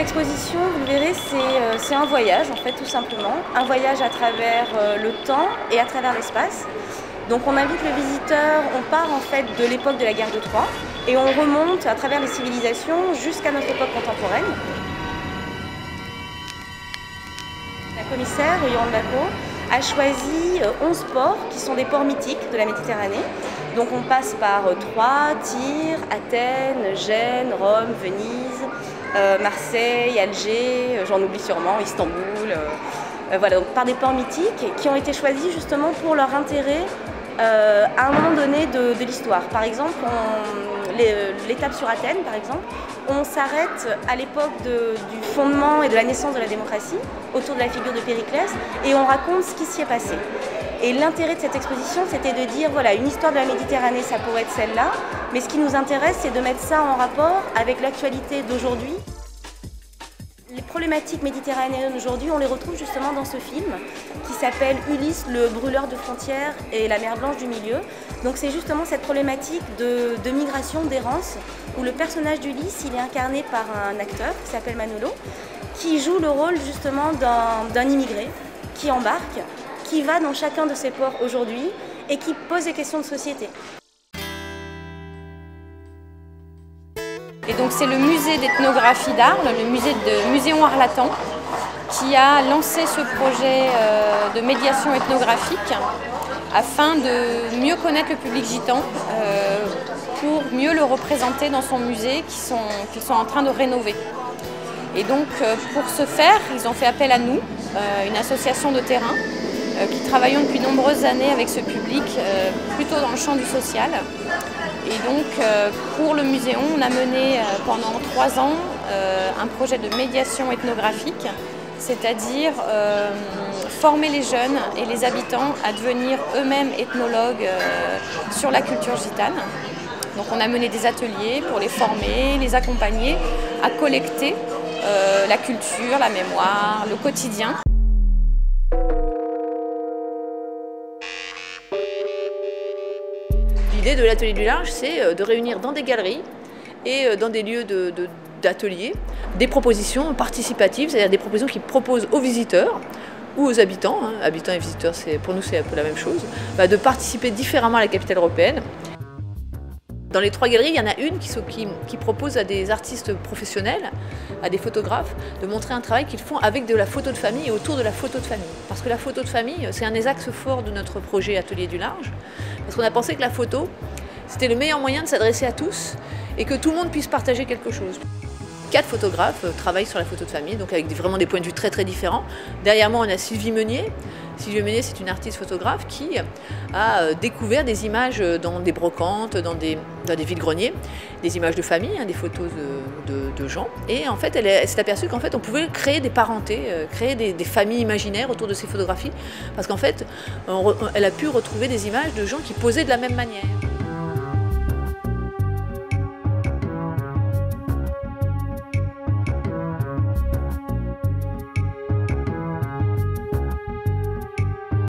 exposition, vous le verrez, c'est un voyage en fait tout simplement. Un voyage à travers le temps et à travers l'espace. Donc on invite le visiteur, on part en fait de l'époque de la guerre de Troie et on remonte à travers les civilisations jusqu'à notre époque contemporaine. La commissaire, Yolande Bacot, a choisi 11 ports qui sont des ports mythiques de la Méditerranée. Donc on passe par Troie, Tyr, Athènes, Gênes, Rome, Venise, Marseille, Alger, j'en oublie sûrement, Istanbul. Voilà, donc par des ports mythiques qui ont été choisis justement pour leur intérêt à un moment donné de l'histoire. Par exemple, l'étape sur Athènes, par exemple, on s'arrête à l'époque du fondement et de la naissance de la démocratie, autour de la figure de Périclès, et on raconte ce qui s'y est passé. Et l'intérêt de cette exposition, c'était de dire, voilà, une histoire de la Méditerranée, ça pourrait être celle-là, mais ce qui nous intéresse, c'est de mettre ça en rapport avec l'actualité d'aujourd'hui. Les problématiques méditerranéennes aujourd'hui, on les retrouve justement dans ce film qui s'appelle Ulysse, le brûleur de frontières et la mer Blanche du milieu. Donc c'est justement cette problématique de migration, d'errance, où le personnage d'Ulysse, il est incarné par un acteur qui s'appelle Manolo, qui joue le rôle justement d'un immigré qui embarque, qui va dans chacun de ces ports aujourd'hui et qui pose des questions de société. Et donc c'est le musée d'ethnographie d'Arles, le Muséon Arlatan, qui a lancé ce projet de médiation ethnographique afin de mieux connaître le public gitan, pour mieux le représenter dans son musée qu'ils sont en train de rénover. Et donc pour ce faire, ils ont fait appel à nous, une association de terrain, qui travaillons depuis de nombreuses années avec ce public, plutôt dans le champ du social. Et donc pour le Muséon, on a mené pendant 3 ans un projet de médiation ethnographique, c'est-à-dire former les jeunes et les habitants à devenir eux-mêmes ethnologues sur la culture gitane. Donc on a mené des ateliers pour les former, les accompagner à collecter la culture, la mémoire, le quotidien. L'idée de l'atelier du large, c'est de réunir dans des galeries et dans des lieux d'ateliers des propositions participatives, c'est-à-dire des propositions qui proposent aux visiteurs ou aux habitants, habitants et visiteurs, pour nous c'est un peu la même chose, de participer différemment à la capitale européenne. Dans les 3 galeries, il y en a une qui propose à des artistes professionnels, à des photographes, de montrer un travail qu'ils font avec de la photo de famille et autour de la photo de famille. Parce que la photo de famille, c'est un des axes forts de notre projet Atelier du Large. Parce qu'on a pensé que la photo, c'était le meilleur moyen de s'adresser à tous et que tout le monde puisse partager quelque chose. 4 photographes travaillent sur la photo de famille, donc avec vraiment des points de vue très très différents. Derrière moi, on a Sylvie Meunier. Sylvie Meunier, c'est une artiste photographe qui a découvert des images dans des brocantes, dans des vides-greniers, des images de famille, des photos de gens. Et en fait, elle s'est aperçue qu'en fait, on pouvait créer des parentés, créer des familles imaginaires autour de ces photographies, parce qu'en fait, elle a pu retrouver des images de gens qui posaient de la même manière.